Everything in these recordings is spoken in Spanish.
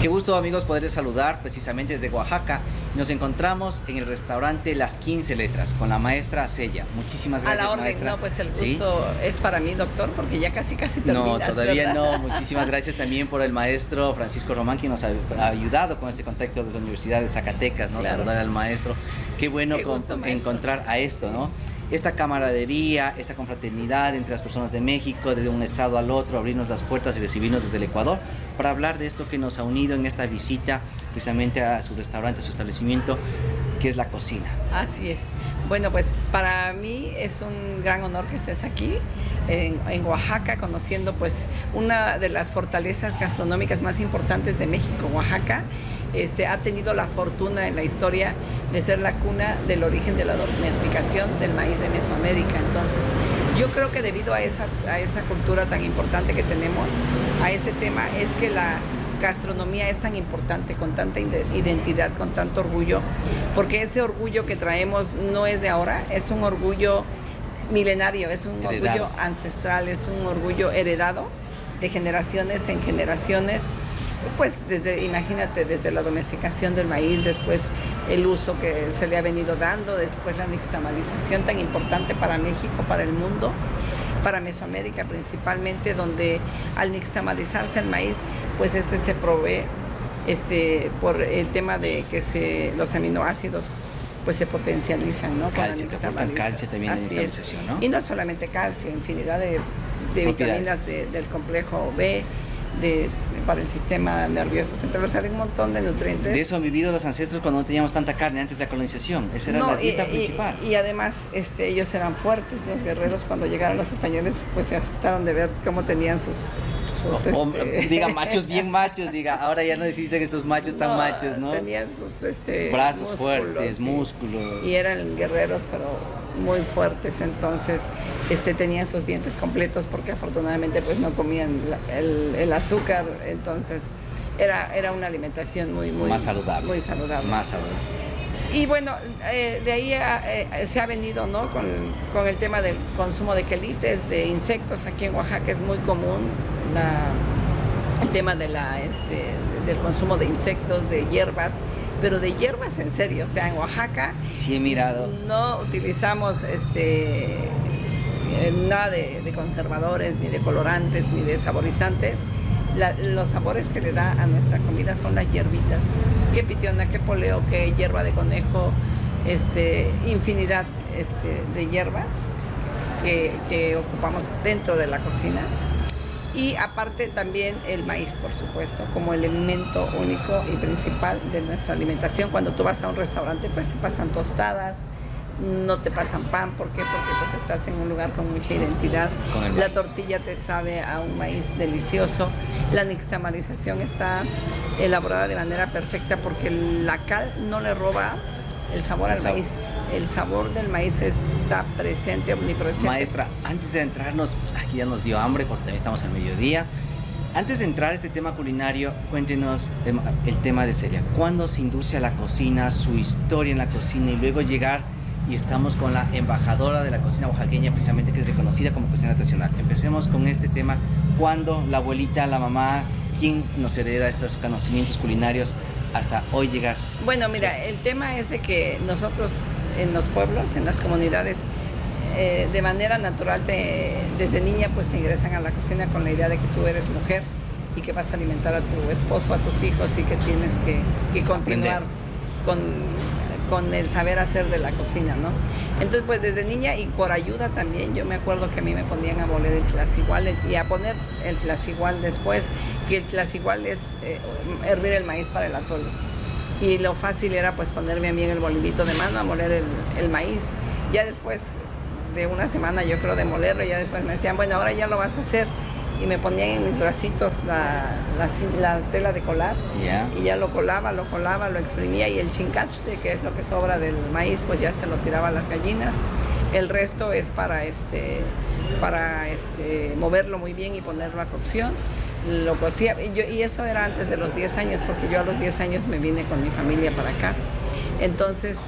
Qué gusto, amigos, poderles saludar precisamente desde Oaxaca. Nos encontramos en el restaurante Las 15 Letras con la maestra Celia. Muchísimas gracias, a la orden, maestra. No, pues el gusto ¿Sí? es para mí, doctor, porque ya casi terminas. No, todavía ¿verdad? no. Muchísimas gracias también por el maestro Francisco Román, quien nos ha ayudado con este contacto desde la Universidad de Zacatecas, ¿no? Claro. Saludar al maestro. Qué bueno Qué gusto, encontrar a esto, ¿no? Esta camaradería, esta confraternidad entre las personas de México, desde un estado al otro, abrirnos las puertas y recibirnos desde el Ecuador, para hablar de esto que nos ha unido en esta visita precisamente a su restaurante, a su establecimiento, que es la cocina. Así es. Bueno, pues para mí es un gran honor que estés aquí en Oaxaca, conociendo pues una de las fortalezas gastronómicas más importantes de México. Oaxaca ha tenido la fortuna en la historia de ser la cuna del origen de la domesticación del maíz de Mesoamérica. Entonces, yo creo que debido a esa cultura tan importante que tenemos, a ese tema, es que la gastronomía es tan importante, con tanta identidad, con tanto orgullo, porque ese orgullo que traemos no es de ahora, es un orgullo milenario, es un orgullo ancestral, es un orgullo heredado de generaciones en generaciones. Pues imagínate, desde la domesticación del maíz, después el uso que se le ha venido dando, después la nixtamalización tan importante para México, para el mundo, para Mesoamérica principalmente, donde al nixtamalizarse el maíz, pues se provee por el tema de que los aminoácidos pues se potencializan, ¿no? Calcio, que aportan calcio también en la nixtamalización, ¿no? Y no solamente calcio, infinidad de vitaminas del complejo B, para el sistema nervioso central, o sea, de un montón de nutrientes. De eso han vivido los ancestros cuando no teníamos tanta carne antes de la colonización. Esa era la dieta principal. Y además ellos eran fuertes, los guerreros. Cuando llegaron los españoles, pues se asustaron de ver cómo tenían diga, machos bien machos, diga, ahora ya no existen estos machos tan machos, ¿no? Tenían sus brazos fuertes, músculos. Y eran guerreros, pero muy fuertes. Entonces tenían sus dientes completos, porque afortunadamente pues no comían el azúcar. Entonces era una alimentación muy más saludable. Muy saludable. Más saludable. Y bueno, de ahí se ha venido, ¿no? con el tema del consumo de quelites, de insectos. Aquí en Oaxaca es muy común el tema del consumo de insectos, de hierbas, pero de hierbas en serio. O sea, en Oaxaca sí he mirado. No utilizamos nada de conservadores, ni de colorantes, ni de saborizantes. Los sabores que le da a nuestra comida son las hierbitas. Qué pitiona, qué poleo, qué hierba de conejo, infinidad de hierbas que ocupamos dentro de la cocina. Y aparte también el maíz, por supuesto, como elemento único y principal de nuestra alimentación. Cuando tú vas a un restaurante, pues te pasan tostadas, no te pasan pan. ¿Por qué? Porque pues estás en un lugar con mucha identidad. La tortilla te sabe a un maíz delicioso. La nixtamalización está elaborada de manera perfecta, porque la cal no le roba el sabor al maíz. El sabor del maíz está presente, omnipresente. Maestra, antes de entrarnos, aquí ya nos dio hambre porque también estamos al mediodía. Antes de entrar a este tema culinario, cuéntenos el tema de Celia. ¿Cuándo se induce a la cocina, su historia en la cocina, y luego llegar y estamos con la embajadora de la cocina oaxaqueña, precisamente, que es reconocida como cocinera tradicional? Empecemos con este tema. ¿Cuándo la abuelita, la mamá, quién nos hereda estos conocimientos culinarios hasta hoy llegar? Bueno, mira, el tema es de que nosotros en los pueblos, en las comunidades, de manera natural, desde niña pues te ingresan a la cocina con la idea de que tú eres mujer y que vas a alimentar a tu esposo, a tus hijos, y que tienes que continuar con el saber hacer de la cocina, ¿no? Entonces, pues desde niña, y por ayuda también, yo me acuerdo que a mí me ponían a moler el tlasigual y a poner el tlasigual después, que el tlasigual es hervir el maíz para el atole. Y lo fácil era pues ponerme a mí en el bolillito de mano a moler el maíz. Ya después de una semana, yo creo, de molerlo, ya después me decían, bueno, ahora ya lo vas a hacer. Y me ponían en mis bracitos la tela de colar, y ya lo colaba, lo exprimía, y el chincaste, que es lo que sobra del maíz, pues ya se lo tiraba a las gallinas. El resto es para moverlo muy bien y ponerlo a cocción. Lo cocía, y eso era antes de los 10 años, porque yo a los 10 años me vine con mi familia para acá. Entonces,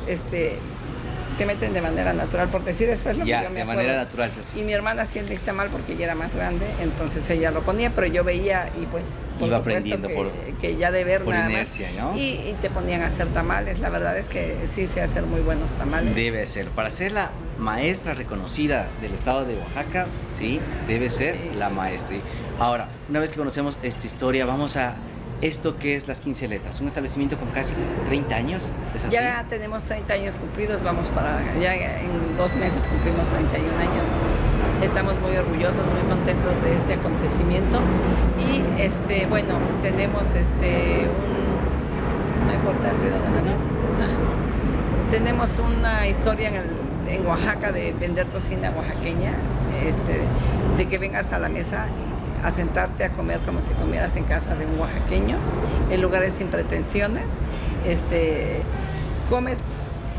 te meten de manera natural, por decir eso es lo Ya, que yo me de acuerdo. manera natural. Entonces, Y mi hermana hacía el nixtamal porque ella era más grande, entonces ella lo ponía, pero yo veía y pues por iba supuesto aprendiendo que ya de ver por nada inercia, más. ¿no? Y te ponían a hacer tamales, la verdad es que sí sé hacer muy buenos tamales. Debe ser. Para ser la maestra reconocida del estado de Oaxaca, sí, debe ser Sí. la maestra. Y ahora, una vez que conocemos esta historia, vamos a esto que es Las 15 Letras, un establecimiento con casi 30 años, ¿es así? Ya tenemos 30 años cumplidos, ya en 2 meses cumplimos 31 años. Estamos muy orgullosos, muy contentos de este acontecimiento. Y bueno, tenemos no importa el ruido de la Tenemos una historia en Oaxaca de vender cocina oaxaqueña, de que vengas a la mesa a sentarte a comer como si comieras en casa de un oaxaqueño. El lugar es sin pretensiones. Comes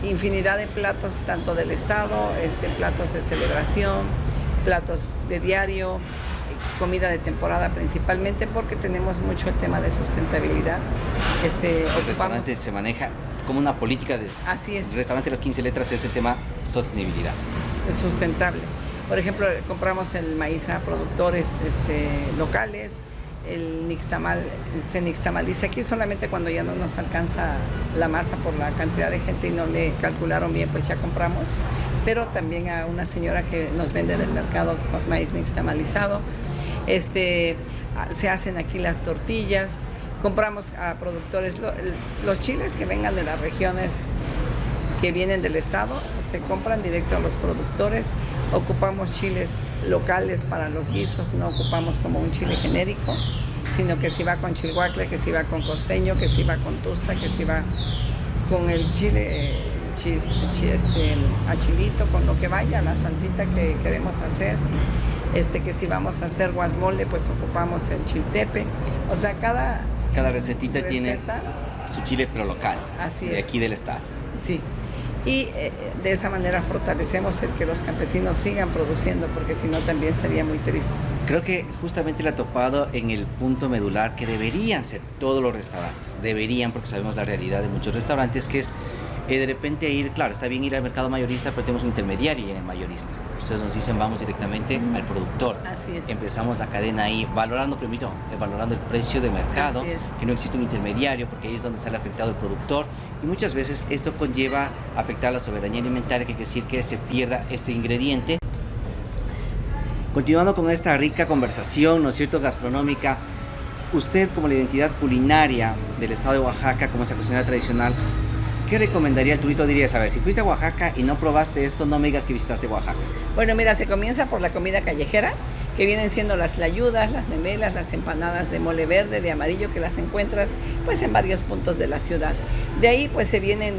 infinidad de platos, tanto del estado, platos de celebración, platos de diario, comida de temporada principalmente, porque tenemos mucho el tema de sustentabilidad. El restaurante se maneja como una política de... Así es. El restaurante Las 15 Letras es el tema sostenibilidad. Es sustentable. Por ejemplo, compramos el maíz a productores locales, el nixtamal se nixtamaliza aquí solamente cuando ya no nos alcanza la masa por la cantidad de gente y no le calcularon bien, pues ya compramos. Pero también a una señora que nos vende del mercado maíz nixtamalizado. Se hacen aquí las tortillas. Compramos a productores, los chiles que vengan de las regiones que vienen del estado, se compran directo a los productores. Ocupamos chiles locales para los guisos, no ocupamos como un chile genérico, sino que si va con chilhuacle, que si va con costeño, que si va con tusta, que si va con el chile achilito, con lo que vaya, la salsita que queremos hacer. Que si vamos a hacer guasmole, pues ocupamos el chiltepe. O sea, cada recetita tiene su chile pero local, así de es. Aquí del estado. Sí. Y de esa manera fortalecemos el que los campesinos sigan produciendo, porque si no también sería muy triste. Creo que justamente le ha topado en el punto medular que deberían ser todos los restaurantes. Deberían, porque sabemos la realidad de muchos restaurantes, que es de repente ir, claro, está bien ir al mercado mayorista, pero tenemos un intermediario en el mayorista. Ustedes nos dicen, vamos directamente al productor. Así es. Empezamos la cadena ahí, valorando el precio de mercado, Así es. que no existe un intermediario, porque ahí es donde sale afectado el productor. Y muchas veces esto conlleva afectar la soberanía alimentaria, que quiere decir que se pierda este ingrediente. Continuando con esta rica conversación, ¿no es cierto?, gastronómica, usted como la identidad culinaria del estado de Oaxaca, como esa cocinera tradicional, ¿qué recomendaría al turista? O dirías, a ver, si fuiste a Oaxaca y no probaste esto, no me digas que visitaste Oaxaca. Bueno, mira, se comienza por la comida callejera, que vienen siendo las tlayudas, las memelas, las empanadas de mole verde, de amarillo, que las encuentras pues en varios puntos de la ciudad. De ahí pues se vienen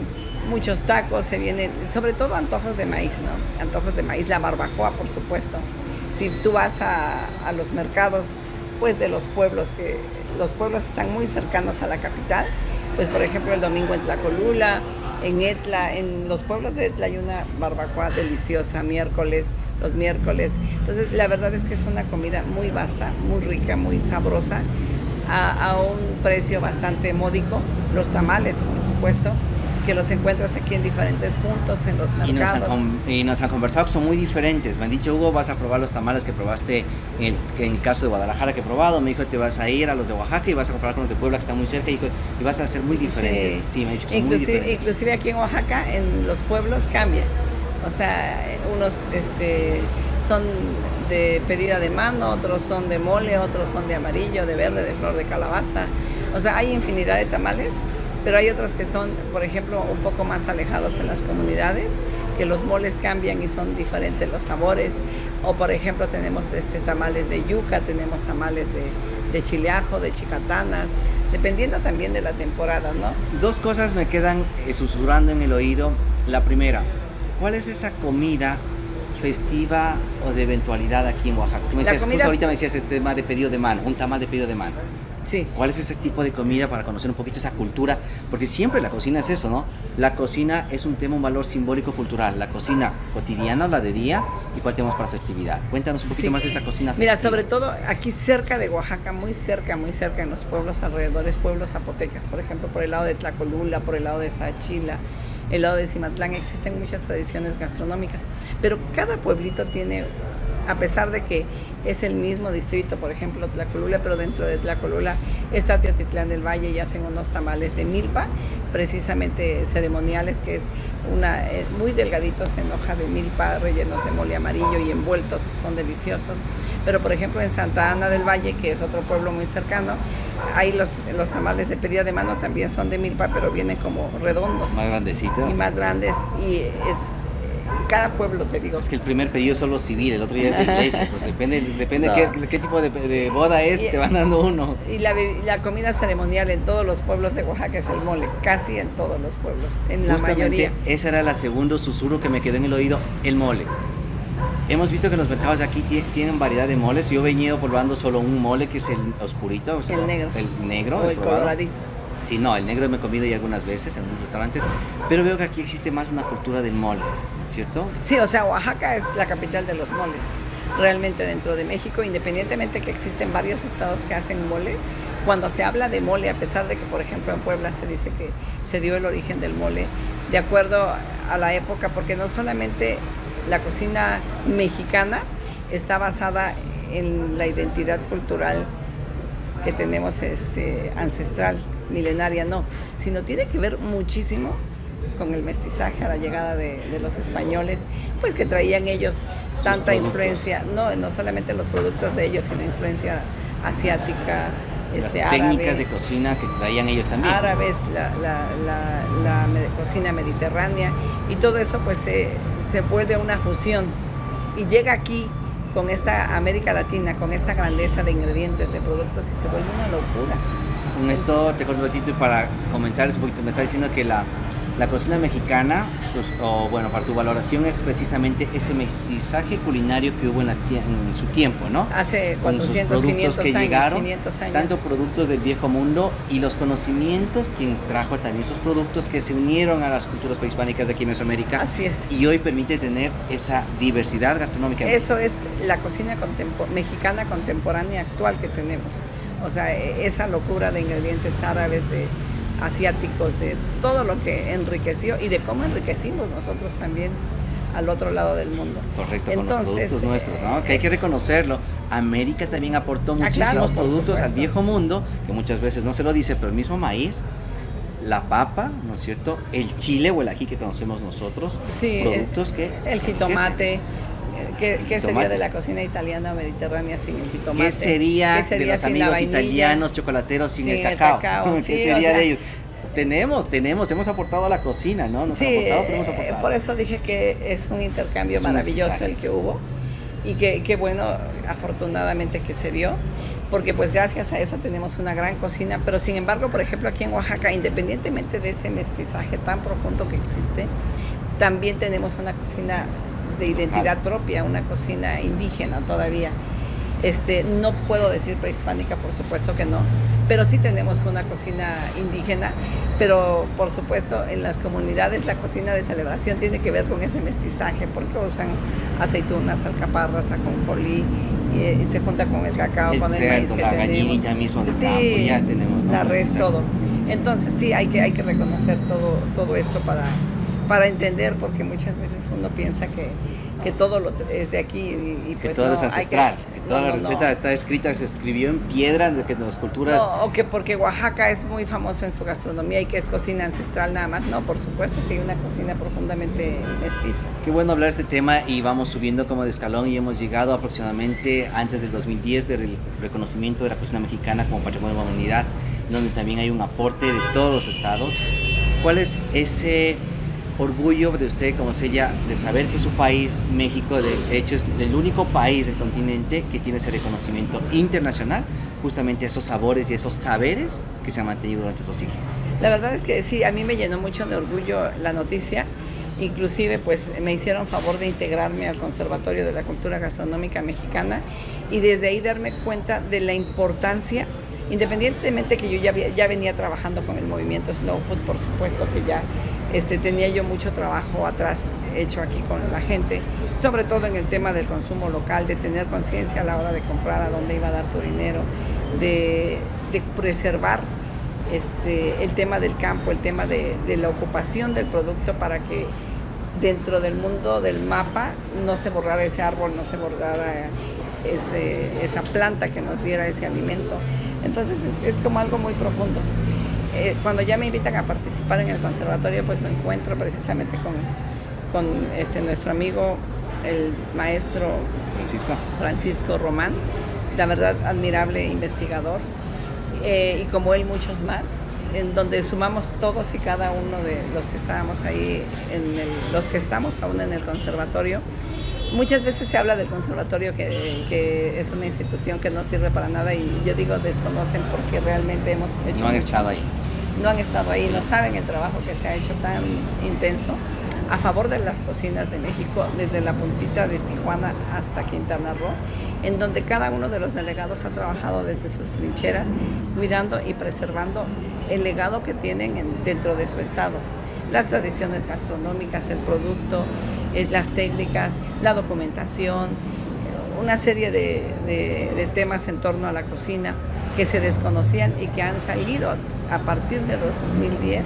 muchos tacos, se vienen sobre todo antojos de maíz, ¿no? Antojos de maíz, la barbacoa, por supuesto. Si tú vas a los mercados pues de los pueblos, que los pueblos están muy cercanos a la capital, pues por ejemplo el domingo en Tlacolula, en Etla, en los pueblos de Etla hay una barbacoa deliciosa, los miércoles. Entonces la verdad es que es una comida muy vasta, muy rica, muy sabrosa, a un precio bastante módico. Los tamales, por supuesto, que los encuentras aquí en diferentes puntos, en los mercados. Y nos han conversado que son muy diferentes. Me han dicho, Hugo, vas a probar los tamales que probaste en el caso de Guadalajara que he probado. Me dijo, te vas a ir a los de Oaxaca y vas a comparar con los de Puebla que están muy cerca, y vas a ser muy diferentes. Sí, me ha dicho que son muy diferentes. Inclusive aquí en Oaxaca, en los pueblos cambia. O sea, unos son de pedida de mano, otros son de mole, otros son de amarillo, de verde, de flor de calabaza. O sea, hay infinidad de tamales, pero hay otros que son, por ejemplo, un poco más alejados en las comunidades, que los moles cambian y son diferentes los sabores. O, por ejemplo, tenemos tamales de yuca, tenemos tamales de chileajo, de chicatanas, dependiendo también de la temporada, ¿no? Dos cosas me quedan susurrando en el oído. La primera, ¿cuál es esa comida festiva o de eventualidad aquí en Oaxaca? Tú me decías, justo ahorita me decías este tema de pedido de mano, un tamal de pedido de mano. Sí. ¿Cuál es ese tipo de comida para conocer un poquito esa cultura? Porque siempre la cocina es eso, ¿no? La cocina es un tema, un valor simbólico cultural. La cocina cotidiana, la de día, y cuál tenemos para festividad. Cuéntanos un poquito más de esta cocina festiva. Mira, sobre todo aquí cerca de Oaxaca, muy cerca en los pueblos alrededores, pueblos zapotecas, por ejemplo, por el lado de Tlacolula, por el lado de Saachila, el lado de Cimatlán, existen muchas tradiciones gastronómicas, pero cada pueblito tiene, a pesar de que es el mismo distrito, por ejemplo Tlacolula, pero dentro de Tlacolula está Teotitlán del Valle y hacen unos tamales de milpa, precisamente ceremoniales, que es muy delgaditos en hoja de milpa, rellenos de mole amarillo y envueltos, que son deliciosos. Pero por ejemplo en Santa Ana del Valle, que es otro pueblo muy cercano, ahí los tamales de pedida de mano también son de milpa, pero vienen como redondos. Más grandecitos. Y más grandes, y es cada pueblo, te digo. Es que el primer pedido es solo civil, el otro ya es de iglesia, entonces depende no. qué tipo de boda es, te van dando uno. Y la comida ceremonial en todos los pueblos de Oaxaca es el mole, casi en todos los pueblos, en la mayoría. Esa era la segundo susurro que me quedó en el oído, el mole. Hemos visto que los mercados de aquí tienen variedad de moles. Yo he venido probando solo un mole, que es el oscurito. O sea, el negro. El negro. O el coloradito. Sí, no, el negro me he comido ya algunas veces en algunos restaurantes, pero veo que aquí existe más una cultura del mole, ¿no es cierto? Sí, o sea, Oaxaca es la capital de los moles, realmente dentro de México, independientemente que existen varios estados que hacen mole. Cuando se habla de mole, a pesar de que, por ejemplo, en Puebla se dice que se dio el origen del mole, de acuerdo a la época, porque no solamente la cocina mexicana está basada en la identidad cultural que tenemos ancestral, milenaria, no, sino tiene que ver muchísimo con el mestizaje, a la llegada de los españoles, pues que traían ellos tanta influencia, no solamente los productos de ellos, sino influencia asiática, las árabe, técnicas de cocina que traían ellos también. Árabes, la cocina mediterránea, y todo eso pues se vuelve una fusión y llega aquí con esta América Latina, con esta grandeza de ingredientes, de productos, y se vuelve una locura. Con esto te corto un ratito para comentarles un poquito. Me está diciendo que la cocina mexicana, pues, bueno, para tu valoración, es precisamente ese mestizaje culinario que hubo en su tiempo, ¿no? Hace con 400, sus productos 500 que años, llegaron, 500 años. Tanto productos del viejo mundo y los conocimientos, quien trajo también esos productos que se unieron a las culturas prehispánicas de aquí en Mesoamérica. Así es. Y hoy permite tener esa diversidad gastronómica. Eso es la cocina mexicana contemporánea actual que tenemos. O sea, esa locura de ingredientes árabes, de asiáticos, de todo lo que enriqueció y de cómo enriquecimos nosotros también al otro lado del mundo. Correcto, con los productos nuestros, ¿no? Que hay que reconocerlo. América también aportó muchísimos productos al viejo mundo, que muchas veces no se lo dice, pero el mismo maíz, la papa, ¿no es cierto? El chile o el ají que conocemos nosotros, sí, productos que... El jitomate. ¿Qué sería de la cocina italiana mediterránea sin el jitomate? ¿Qué sería de los amigos italianos chocolateros sin el cacao? ¿Qué sería de ellos? Hemos aportado a la cocina, ¿no? Hemos aportado. Por eso dije que es un intercambio maravilloso el que hubo, y que bueno, afortunadamente que se dio, porque pues gracias a eso tenemos una gran cocina. Pero sin embargo, por ejemplo, aquí en Oaxaca, independientemente de ese mestizaje tan profundo que existe, también tenemos una cocina de identidad propia, una cocina indígena todavía. No puedo decir prehispánica, por supuesto que no, pero sí tenemos una cocina indígena. Pero por supuesto en las comunidades la cocina de celebración tiene que ver con ese mestizaje, porque usan aceitunas, alcaparras, ajonjolí, y se junta con el cacao, con el maíz que la tenemos. Gallinita mismo de campo, ya tenemos, ¿no? La res, todo. Entonces sí, hay que reconocer todo esto para entender, porque muchas veces uno piensa que todo es de aquí y que pues todo no, es ancestral, que toda la receta está escrita, se escribió en piedra, de que las culturas... No, o que porque Oaxaca es muy famoso en su gastronomía y que es cocina ancestral nada más. No, por supuesto que hay una cocina profundamente mestiza. Qué bueno hablar de este tema, y vamos subiendo como de escalón, y hemos llegado aproximadamente antes del 2010 del reconocimiento de la cocina mexicana como Patrimonio de la Humanidad, donde también hay un aporte de todos los estados. ¿Cuál es ese orgullo de usted como Celia de saber que su país, México, de hecho es el único país del continente que tiene ese reconocimiento internacional, justamente esos sabores y esos saberes que se han mantenido durante estos siglos? La verdad es que sí, a mí me llenó mucho de orgullo la noticia. Inclusive pues me hicieron favor de integrarme al Conservatorio de la Cultura Gastronómica Mexicana, y desde ahí darme cuenta de la importancia, independientemente que yo ya venía trabajando con el movimiento Slow Food, por supuesto que ya tenía yo mucho trabajo atrás hecho aquí con la gente, sobre todo en el tema del consumo local, de tener conciencia a la hora de comprar a dónde iba a dar tu dinero, de preservar el tema del campo, el tema de la ocupación del producto para que dentro del mundo del mapa no se borrara ese árbol, no se borrara esa planta que nos diera ese alimento. Entonces es como algo muy profundo. Cuando ya me invitan a participar en el conservatorio, pues me encuentro precisamente con nuestro amigo, el maestro Francisco Román, la verdad admirable investigador, y como él muchos más, en donde sumamos todos y cada uno de los que estábamos ahí, los que estamos aún en el conservatorio. Muchas veces se habla del conservatorio que es una institución que no sirve para nada, y yo digo desconocen porque realmente hemos hecho no han estado ahí. No han estado ahí, no saben el trabajo que se ha hecho tan intenso a favor de las cocinas de México, desde la puntita de Tijuana hasta Quintana Roo, en donde cada uno de los delegados ha trabajado desde sus trincheras, cuidando y preservando el legado que tienen dentro de su estado. Las tradiciones gastronómicas, el producto, las técnicas, la documentación, una serie de temas en torno a la cocina que se desconocían y que han salido a partir de 2010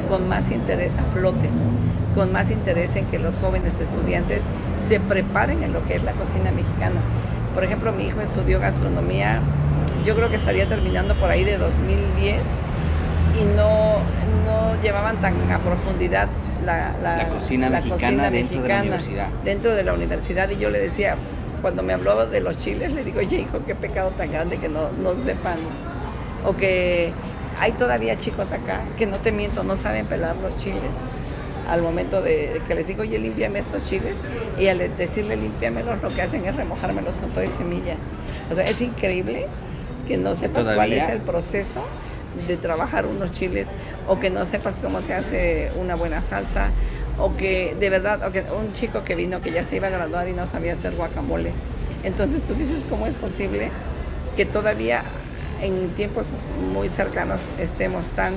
con más interés a flote, con más interés en que los jóvenes estudiantes se preparen en lo que es la cocina mexicana. Por ejemplo, mi hijo estudió gastronomía, yo creo que estaría terminando por ahí de 2010, y no llevaban tan a profundidad la cocina mexicana dentro de la universidad. Dentro de la universidad, y yo le decía, cuando me habló de los chiles, le digo, oye hijo, qué pecado tan grande que no sepan, o que hay todavía chicos acá que, no te miento, no saben pelar los chiles. Al momento de que les digo, oye, límpiame estos chiles, y al decirle límpiamelos, lo que hacen es remojármelos con toda semilla. O sea, es increíble que no sepas cuál es el proceso de trabajar unos chiles, o que no sepas cómo se hace una buena salsa, o que de verdad, o que un chico que vino que ya se iba a graduar y no sabía hacer guacamole. Entonces tú dices, ¿cómo es posible que todavía en tiempos muy cercanos estemos tan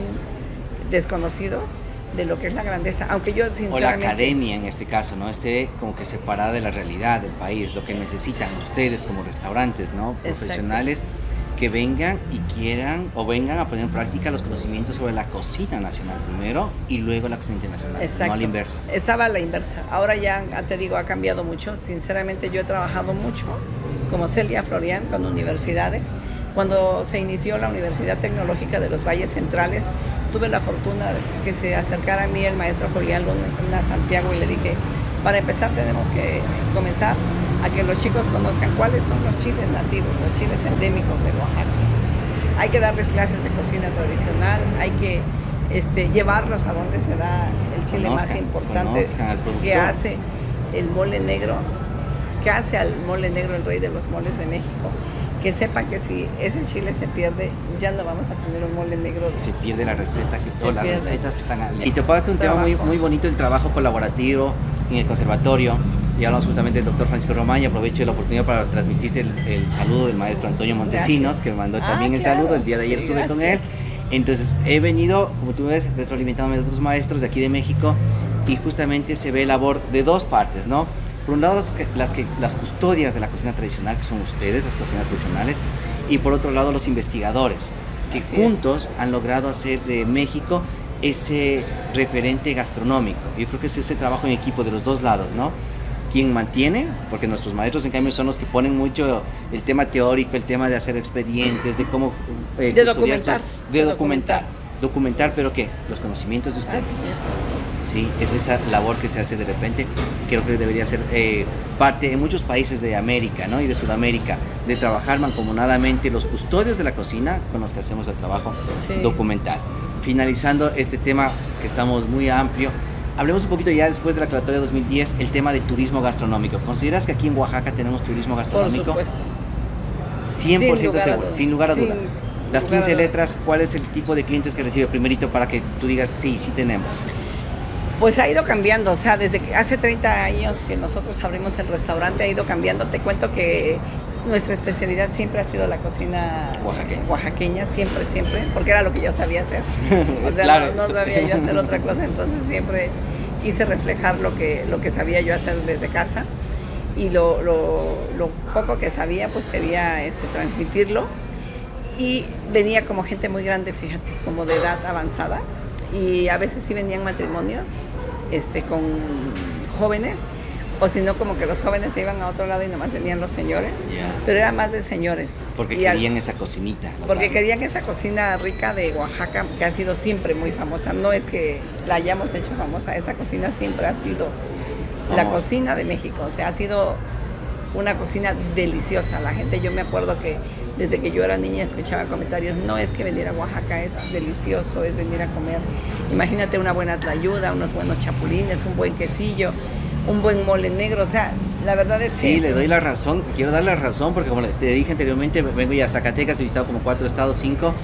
desconocidos de lo que es la grandeza? Aunque yo sinceramente... O la academia en este caso, ¿no? Esté como que separada de la realidad del país, lo que necesitan ustedes como restaurantes, ¿no? Profesionales. Exacto. Que vengan y quieran, o vengan a poner en práctica los conocimientos sobre la cocina nacional primero y luego la cocina internacional. Exacto. No a la inversa. Estaba a la inversa. Ahora ya, te digo, ha cambiado mucho. Sinceramente, yo he trabajado mucho como Celia Florian con universidades. Cuando se inició la Universidad Tecnológica de los Valles Centrales, tuve la fortuna de que se acercara a mí el maestro Julián Luna Santiago, y le dije, para empezar tenemos que comenzar a que los chicos conozcan cuáles son los chiles nativos, los chiles endémicos de Oaxaca. Hay que darles clases de cocina tradicional, hay que llevarlos a donde se da el chile más importante, que hace el mole negro, que hace al mole negro el rey de los moles de México. Que sepan que si ese chile se pierde, ya no vamos a tener un mole negro. Se pierde la receta, todas las recetas que están ahí. Y te pasaste un tema muy bonito, el trabajo colaborativo en el conservatorio. Y hablamos justamente del doctor Francisco Román, y aprovecho la oportunidad para transmitirte el saludo del maestro Antonio Montesinos, que me mandó también el saludo. El día de ayer estuve con él. Entonces he venido, como tú ves, retroalimentándome de otros maestros de aquí de México, y justamente se ve labor de dos partes, ¿no? Por un lado, las custodias de la cocina tradicional, que son ustedes, las cocinas tradicionales, y por otro lado, los investigadores, que juntos han logrado hacer de México ese referente gastronómico. Yo creo que es ese trabajo en equipo de los dos lados, ¿no? Quien mantiene, porque nuestros maestros en cambio son los que ponen mucho el tema teórico, el tema de hacer expedientes, de cómo documentar, pero ¿qué? Los conocimientos de ustedes. Sí, es esa labor que se hace de repente. Creo que debería ser parte en muchos países de América, ¿no? Y de Sudamérica, de trabajar mancomunadamente los custodios de la cocina con los que hacemos el trabajo documental. Finalizando este tema que estamos muy amplio, hablemos un poquito ya después de la aclaratoria 2010, el tema del turismo gastronómico. ¿Consideras que aquí en Oaxaca tenemos turismo gastronómico? Por supuesto. 100% seguro, sin lugar a duda. Las 15 letras, ¿cuál es el tipo de clientes que recibe primerito para que tú digas sí tenemos? Pues ha ido cambiando, o sea, desde que hace 30 años que nosotros abrimos el restaurante ha ido cambiando. Te cuento que nuestra especialidad siempre ha sido la cocina oaxaqueña, siempre, porque era lo que yo sabía hacer. O sea, claro, no sabía yo hacer otra cosa, entonces siempre quise reflejar lo que sabía yo hacer desde casa, y lo poco que sabía, pues quería transmitirlo. Y venía como gente muy grande, fíjate, como de edad avanzada. Y a veces sí venían matrimonios con jóvenes, o si no, como que los jóvenes se iban a otro lado y nomás venían los señores. Pero era más de señores. Porque querían esa cocinita. Porque querían esa cocina rica de Oaxaca, que ha sido siempre muy famosa. No es que la hayamos hecho famosa, esa cocina siempre ha sido la cocina de México. O sea, ha sido una cocina deliciosa. La gente, yo me acuerdo que desde que yo era niña escuchaba comentarios, no es que venir a Oaxaca es delicioso, es venir a comer. Imagínate una buena tlayuda, unos buenos chapulines, un buen quesillo, un buen mole negro, o sea, la verdad es que... Sí, le doy la razón, quiero dar la razón, porque como te dije anteriormente, vengo ya a Zacatecas, he visitado como 4 estados, 5,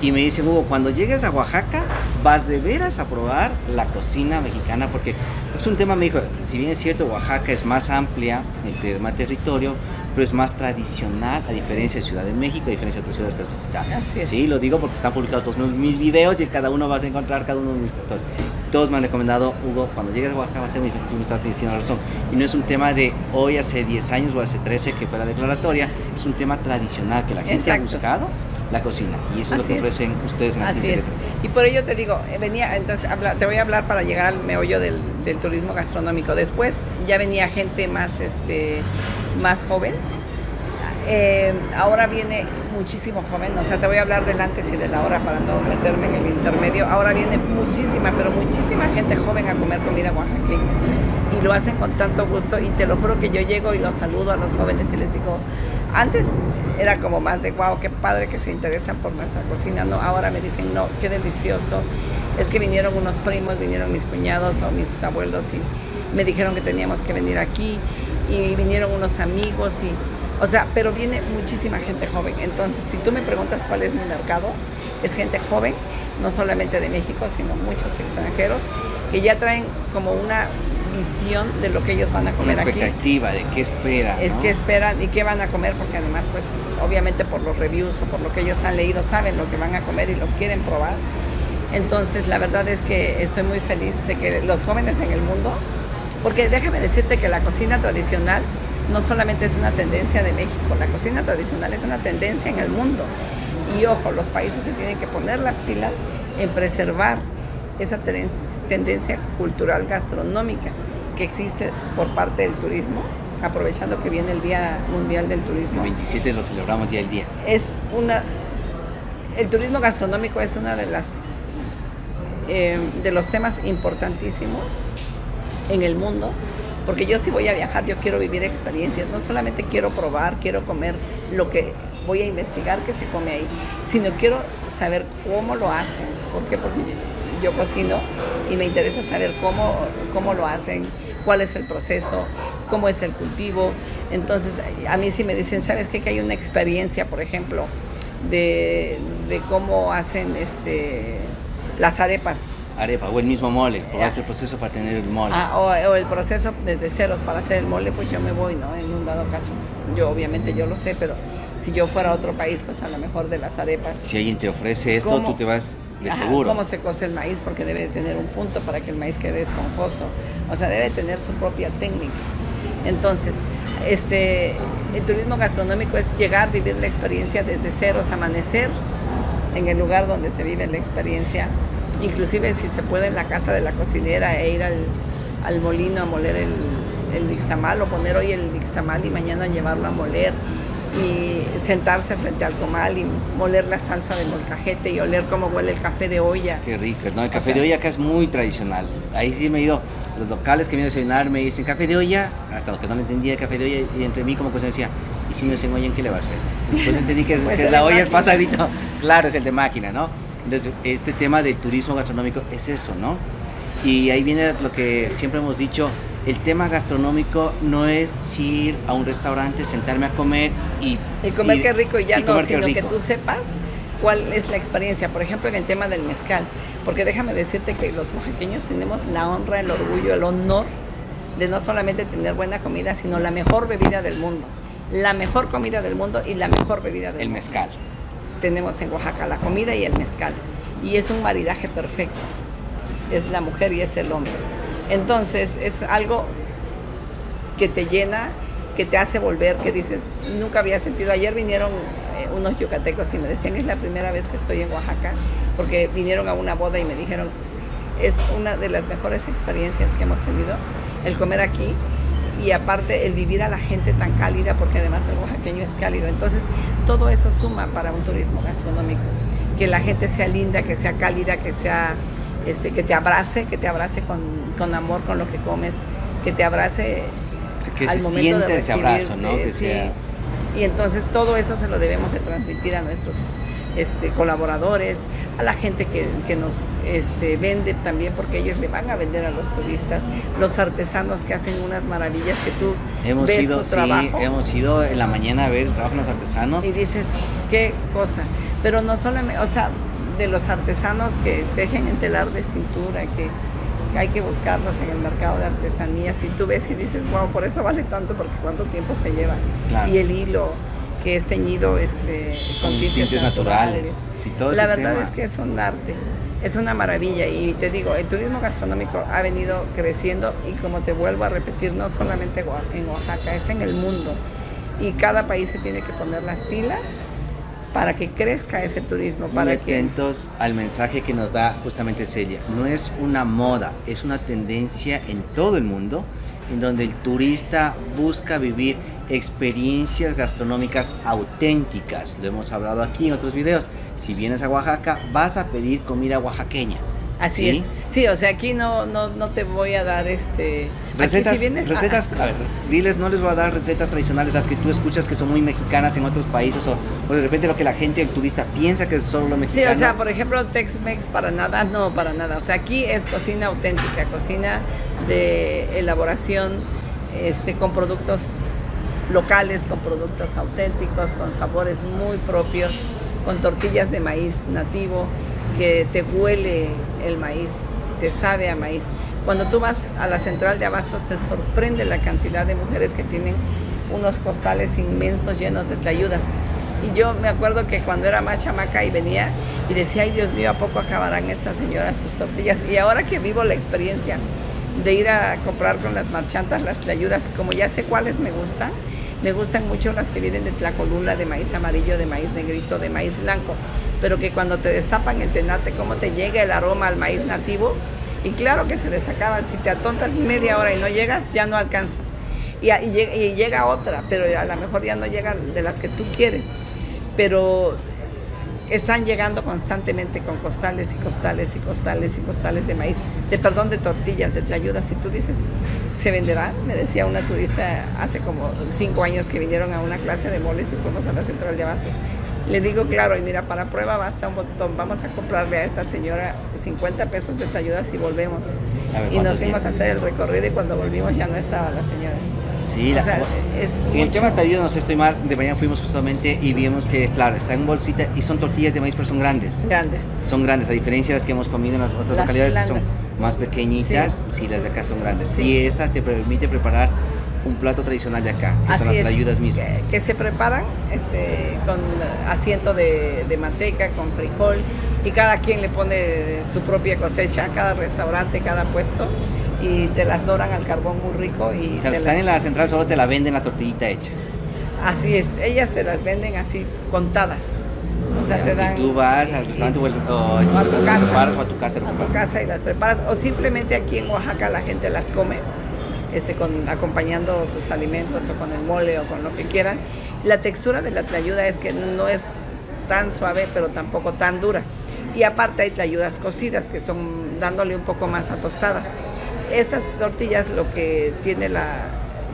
y me dicen, Hugo, cuando llegues a Oaxaca, vas de veras a probar la cocina mexicana, porque es un tema, me dijo, si bien es cierto, Oaxaca es más amplia en tema territorio, pero es más tradicional, a diferencia de Ciudad de México, a diferencia de otras ciudades que has visitado. Así es. Sí, lo digo porque están publicados todos mis videos y en cada uno vas a encontrar cada uno de mis... Entonces, todos me han recomendado, Hugo, cuando llegues a Oaxaca va a ser muy difícil, tú me estás diciendo la razón. Y no es un tema de hoy hace 10 años o hace 13 que fue la declaratoria, es un tema tradicional que la gente ha buscado, la cocina. Y eso es lo que ofrecen ustedes en las 15 letras. Y por ello te digo, entonces te voy a hablar para llegar al meollo del turismo gastronómico. Después ya venía gente más, más joven. Ahora viene muchísimo joven, o sea, te voy a hablar del antes y del ahora para no meterme en el intermedio. Ahora viene muchísima, pero muchísima gente joven a comer comida oaxaqueña y lo hacen con tanto gusto, y te lo juro que yo llego y los saludo a los jóvenes y les digo, antes era como más de wow, qué padre que se interesan por nuestra cocina, no, ahora me dicen, no, qué delicioso, es que vinieron unos primos, vinieron mis cuñados o mis abuelos y me dijeron que teníamos que venir aquí, y vinieron unos amigos y... O sea, pero viene muchísima gente joven. Entonces, si tú me preguntas cuál es mi mercado, es gente joven, no solamente de México, sino muchos extranjeros, que ya traen como una visión de lo que ellos van a comer aquí. Una expectativa de qué esperan, Es ¿no? qué esperan y qué van a comer, porque además, pues, obviamente por los reviews o por lo que ellos han leído, saben lo que van a comer y lo quieren probar. Entonces, la verdad es que estoy muy feliz de que los jóvenes en el mundo, porque déjame decirte que la cocina tradicional no solamente es una tendencia de México, la cocina tradicional es una tendencia en el mundo. Y ojo, los países se tienen que poner las pilas en preservar esa tendencia cultural gastronómica que existe por parte del turismo, aprovechando que viene el Día Mundial del Turismo. El 27 lo celebramos ya el día. El turismo gastronómico es una de las de los temas importantísimos en el mundo. Porque yo si voy a viajar, yo quiero vivir experiencias, no solamente quiero probar, quiero comer lo que voy a investigar que se come ahí, sino quiero saber cómo lo hacen. ¿Por qué? Porque yo cocino y me interesa saber cómo lo hacen, cuál es el proceso, cómo es el cultivo. Entonces, a mí sí me dicen, ¿sabes qué? Que hay una experiencia, por ejemplo, de cómo hacen las arepas. Arepa o el mismo mole, o hacer el proceso para tener el mole. O el proceso desde ceros para hacer el mole, pues yo me voy, ¿no? En un dado caso. Yo obviamente yo lo sé, pero si yo fuera a otro país, pues a lo mejor de las arepas. Si alguien te ofrece esto, tú te vas de seguro. Cómo se cose el maíz, porque debe de tener un punto para que el maíz quede esponjoso. O sea, debe tener su propia técnica. Entonces, el turismo gastronómico es llegar, vivir la experiencia desde ceros, amanecer en el lugar donde se vive la experiencia. Inclusive si se puede en la casa de la cocinera e ir al molino a moler el nixtamal, o poner hoy el nixtamal y mañana llevarlo a moler, y sentarse frente al comal y moler la salsa de molcajete y oler cómo huele el café de olla. Qué rico, ¿no? El café de olla acá es muy tradicional. Ahí sí me he ido, los locales que vienen a desayunar me dicen café de olla, hasta lo que no le entendía el café de olla, y entre mí como cocinero decía, ¿y si no es en olla, en qué le va a hacer? Después entendí que es, pues que es la olla, el pasadito. Claro, es el de máquina, ¿no? Entonces, este tema de turismo gastronómico es eso, ¿no? Y ahí viene lo que siempre hemos dicho, el tema gastronómico no es ir a un restaurante, sentarme a comer y comer qué rico y ya y no, sino rico. que tú sepas cuál es la experiencia. Por ejemplo, en el tema del mezcal, porque déjame decirte que los oaxaqueños tenemos la honra, el orgullo, el honor de no solamente tener buena comida, sino la mejor bebida del mundo. La mejor comida del mundo y la mejor bebida del mundo. El mezcal. Tenemos en Oaxaca la comida y el mezcal, y es un maridaje perfecto, es la mujer y es el hombre. Entonces es algo que te llena, que te hace volver, que dices, nunca había sentido. Ayer vinieron unos yucatecos y me decían, es la primera vez que estoy en Oaxaca, porque vinieron a una boda y me dijeron, es una de las mejores experiencias que hemos tenido el comer aquí, y aparte el vivir a la gente tan cálida, porque además el oaxaqueño es cálido. Entonces todo eso suma para un turismo gastronómico, que la gente sea linda, que sea cálida, que sea que te abrace con amor con lo que comes, que te abrace que al se momento siente de ese abrazo, ¿no? recibirte, Que sí. sea... Y entonces todo eso se lo debemos de transmitir a nuestros colaboradores, a la gente que nos vende también, porque ellos le van a vender a los turistas, los artesanos que hacen unas maravillas, que tú ves su trabajo. Sí, hemos ido en la mañana a ver el trabajo de los artesanos. Y dices, qué cosa. Pero no solamente, o sea, de los artesanos que tejen en telar de cintura, que hay que buscarlos en el mercado de artesanías, y tú ves y dices, wow, por eso vale tanto, porque cuánto tiempo se lleva. Claro. Y el hilo que es teñido con tintes naturales. Sí, todo la ese verdad tema. Es que es un arte, es una maravilla, y te digo, el turismo gastronómico ha venido creciendo, y como te vuelvo a repetir, no solamente en Oaxaca, es en el mundo, y cada país se tiene que poner las pilas para que crezca ese turismo. Muy atentos al mensaje que nos da justamente Celia. No es una moda, es una tendencia en todo el mundo, en donde el turista busca vivir experiencias gastronómicas auténticas. Lo hemos hablado aquí en otros videos. Si vienes a Oaxaca, vas a pedir comida oaxaqueña. Así es. Sí, o sea, aquí no te voy a dar recetas. Aquí, si vienes, a ver, diles, no les voy a dar recetas tradicionales, las que tú escuchas que son muy mexicanas en otros países, o de repente lo que la gente, el turista, piensa que es solo lo mexicano. Sí, o sea, por ejemplo, Tex-Mex, para nada. O sea, aquí es cocina auténtica, cocina de elaboración con productos locales, con productos auténticos, con sabores muy propios, con tortillas de maíz nativo, que te huele el maíz, te sabe a maíz. Cuando tú vas a la central de abastos, te sorprende la cantidad de mujeres que tienen unos costales inmensos llenos de tlayudas. Y yo me acuerdo que cuando era más chamaca y venía y decía, ay Dios mío, ¿a poco acabarán estas señoras sus tortillas? Y ahora que vivo la experiencia de ir a comprar con las marchantas las tlayudas, como ya sé cuáles me gustan mucho las que vienen de Tlacolula, de maíz amarillo, de maíz negrito, de maíz blanco, pero que cuando te destapan el tenate, cómo te llega el aroma al maíz nativo, y claro que se les acaba. Si te atontas media hora y no llegas, ya no alcanzas. Y llega otra, pero a lo mejor ya no llega de las que tú quieres. Pero están llegando constantemente con costales y costales y costales y costales de maíz, de tortillas, de tlayudas. Y tú dices, ¿se venderán? Me decía una turista hace como 5 años que vinieron a una clase de moles y fuimos a la central de abastos. Le digo, claro, y mira, para prueba basta un botón, vamos a comprarle a esta señora 50 pesos de tlayudas y volvemos. Y nos fuimos a hacer el recorrido, y cuando volvimos ya no estaba la señora. Sí, en el tema de tlayudas, no sé, estoy mal, de mañana fuimos justamente y vimos que, claro, está en bolsita y son tortillas de maíz, pero son grandes. Son grandes, a diferencia de las que hemos comido en las otras localidades, que son más pequeñitas. Sí, las de acá son grandes. Sí. Y esta te permite preparar un plato tradicional de acá, que son las tlayudas mismas. Que se preparan con asiento de manteca, con frijol, y cada quien le pone su propia cosecha, cada restaurante, cada puesto, y te las doran al carbón muy rico. Y o sea, están en la central, solo te la venden la tortillita hecha. Así es, ellas te las venden así, contadas. O sea, te dan, y tú vas al restaurante o a tu casa, preparas, o a tu casa, y las preparas, o simplemente aquí en Oaxaca la gente las come, acompañando sus alimentos, o con el mole, o con lo que quieran. La textura de la tlayuda es que no es tan suave, pero tampoco tan dura. Y aparte hay tlayudas cocidas, que son dándole un poco más a tostadas. Estas tortillas, lo que tiene la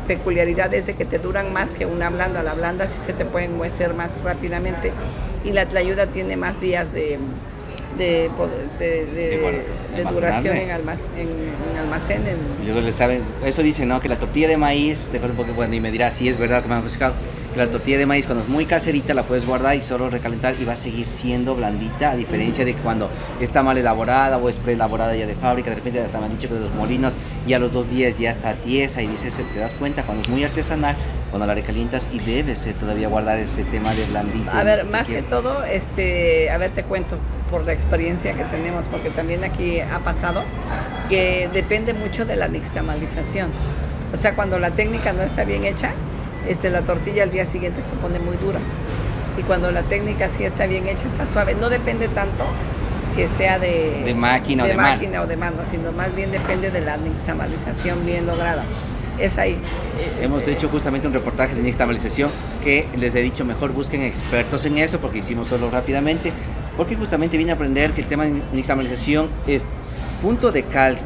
peculiaridad es de que te duran más que una blanda. La blanda sí se te puede enhuecer más rápidamente, y la tlayuda tiene más días de duración en almacén. Luego le saben, eso dice, ¿no? Que la tortilla de maíz, bueno, y me dirá si es verdad que me han buscado, que la tortilla de maíz cuando es muy caserita la puedes guardar y solo recalentar y va a seguir siendo blandita, a diferencia de que cuando está mal elaborada o es preelaborada ya de fábrica, de repente hasta me han dicho que de los molinos y a los 2 días ya está tiesa, y dices, te das cuenta cuando es muy artesanal, cuando la recalientas, y debe ser todavía guardar ese tema de blandita. A ver, más que todo, a ver, te cuento por la experiencia que tenemos, porque también aquí ha pasado que depende mucho de la nixtamalización. O sea, cuando la técnica no está bien hecha, la tortilla al día siguiente se pone muy dura. y cuando la técnica sí está bien hecha, está suave. No depende tanto que sea de máquina, o de mano, sino más bien depende de la nixtamalización bien lograda. Es ahí. Hemos hecho justamente un reportaje de nixtamalización que les he dicho mejor busquen expertos en eso porque hicimos solo rápidamente, porque justamente vine a aprender que el tema de nixtamalización es punto de cal,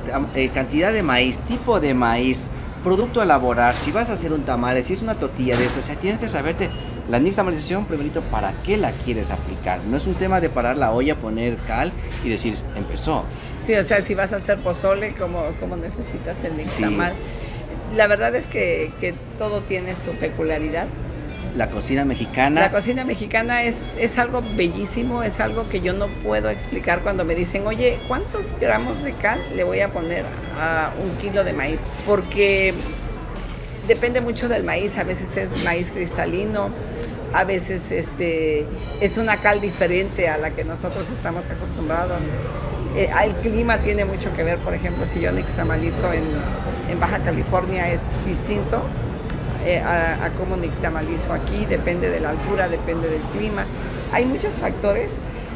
cantidad de maíz, tipo de maíz, producto a elaborar, si vas a hacer un tamal, si es una tortilla de eso, o sea, tienes que saberte la nixtamalización primerito para qué la quieres aplicar. No es un tema de parar la olla, poner cal y decir empezó. Sí, o sea, si vas a hacer pozole, ¿cómo necesitas el nixtamal? Sí. La verdad es que todo tiene su peculiaridad. La cocina mexicana. La cocina mexicana es algo bellísimo, es algo que yo no puedo explicar cuando me dicen, oye, ¿cuántos gramos de cal le voy a poner a 1 kilo de maíz? Porque depende mucho del maíz, a veces es maíz cristalino, a veces es una cal diferente a la que nosotros estamos acostumbrados. El clima tiene mucho que ver, por ejemplo, si yo nixtamalizo en Baja California es distinto a cómo nixtamalizo aquí, depende de la altura, depende del clima. Hay muchos factores,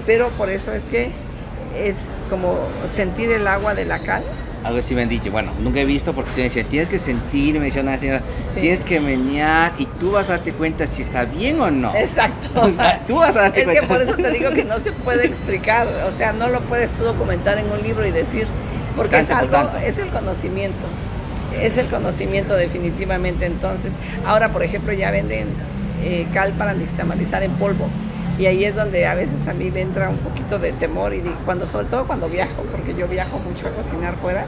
pero por eso es que es como sentir el agua de la cal. Algo así me han dicho, bueno, nunca he visto porque se me decía, tienes que sentir, me decía una señora, sí, tienes que menear y tú vas a darte cuenta si está bien o no. Exacto. Tú vas a darte cuenta. Es que por eso te digo que no se puede explicar, o sea, no lo puedes tú documentar en un libro y decir, porque es el conocimiento. Es el conocimiento definitivamente. Entonces, ahora por ejemplo ya venden cal para nixtamalizar en polvo y ahí es donde a veces a mí me entra un poquito de temor y sobre todo cuando viajo, porque yo viajo mucho a cocinar fuera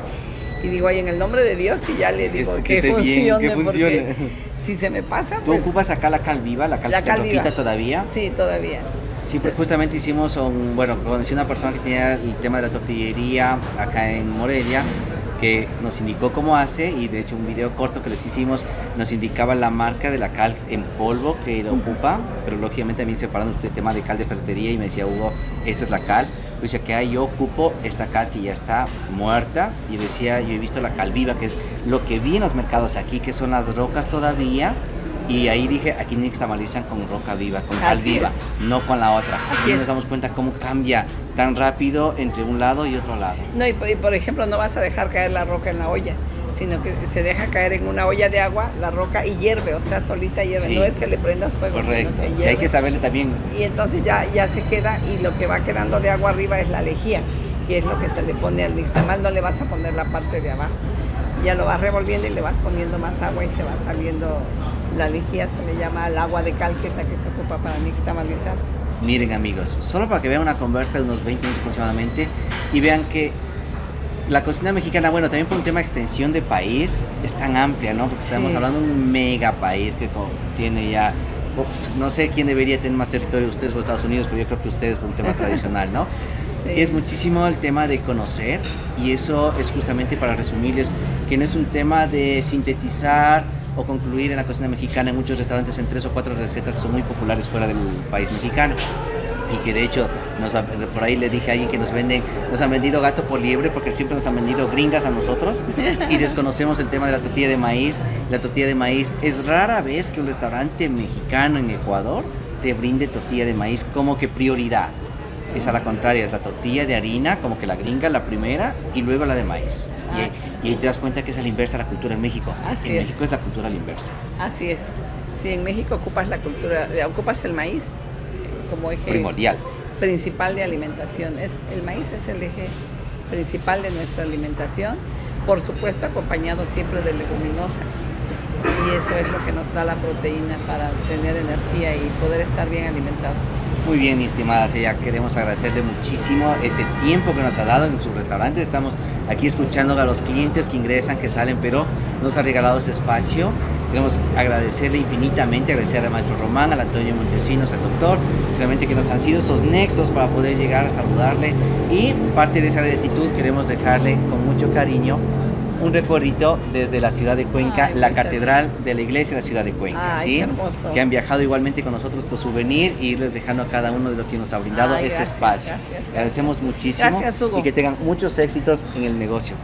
y digo, ay, en el nombre de Dios, y ya le digo que funcione, bien, que funcione. Si se me pasa, ¿tú pues, ocupas acá la cal viva, la cal rojita todavía? Sí, todavía. Sí, pues justamente hicimos conocí una persona que tenía el tema de la tortillería acá en Morelia, que nos indicó cómo hace, y de hecho un video corto que les hicimos nos indicaba la marca de la cal en polvo que lo ocupa, pero lógicamente también separando este tema de cal de ferretería, y me decía Hugo, esta es la cal. Yo decía que yo ocupo esta cal que ya está muerta, y decía, yo he visto la cal viva, que es lo que vi en los mercados aquí, que son las rocas todavía. Y ahí dije, aquí nixtamalizan con roca viva, con cal viva, no con la otra. Y nos damos cuenta cómo cambia tan rápido entre un lado y otro lado. No, y por ejemplo, no vas a dejar caer la roca en la olla, sino que se deja caer en una olla de agua la roca y hierve, o sea, solita hierve. Sí. No es que le prendas fuego. Correcto, sino que sí, hay que saberle también. Y entonces ya se queda, y lo que va quedando de agua arriba es la lejía, que es lo que se le pone al nixtamal. No le vas a poner la parte de abajo. Ya lo vas revolviendo y le vas poniendo más agua y se va saliendo. La lejía se le llama al agua de cal, que es la que se ocupa para nixtamalizar. Miren amigos, solo para que vean una conversa de unos 20 minutos aproximadamente y vean que la cocina mexicana, bueno, también por un tema de extensión de país, es tan amplia, ¿no? Porque estamos hablando de un mega país que tiene ya, no sé quién debería tener más territorio, ustedes o Estados Unidos, pero yo creo que ustedes por un tema tradicional, ¿no? Sí. Es muchísimo el tema de conocer, y eso es justamente para resumirles que no es un tema de sintetizar o concluir en la cocina mexicana en muchos restaurantes en 3 o 4 recetas que son muy populares fuera del país mexicano, y que de hecho por ahí le dije a alguien que nos han vendido gato por liebre, porque siempre nos han vendido gringas a nosotros y desconocemos el tema de la tortilla de maíz. La tortilla de maíz es rara vez que un restaurante mexicano en Ecuador te brinde tortilla de maíz como que prioridad. Es a la contraria, es la tortilla de harina, como que la gringa, la primera, y luego la de maíz. Y ahí te das cuenta que es a la inversa la cultura en México. Así en es. México es la cultura a la inversa. Así es. Sí, en México ocupas el maíz como eje primordial, principal de alimentación. El maíz es el eje principal de nuestra alimentación, por supuesto acompañado siempre de leguminosas. Y eso es lo que nos da la proteína para tener energía y poder estar bien alimentados. Muy bien, mi estimada Celia, queremos agradecerle muchísimo ese tiempo que nos ha dado en su restaurante. Estamos aquí escuchando a los clientes que ingresan, que salen, pero nos ha regalado ese espacio. Queremos agradecerle infinitamente, agradecer al maestro Román, al Antonio Montesinos, al doctor, justamente que nos han sido esos nexos para poder llegar a saludarle. Y parte de esa gratitud queremos dejarle con mucho cariño un recuerdito desde la ciudad de Cuenca, la catedral de la iglesia de la ciudad de Cuenca, ¿sí? Que han viajado igualmente con nosotros tu souvenir, y irles dejando a cada uno de lo que nos ha brindado ese espacio. Gracias. Agradecemos muchísimo. Gracias, Hugo. Y que tengan muchos éxitos en el negocio.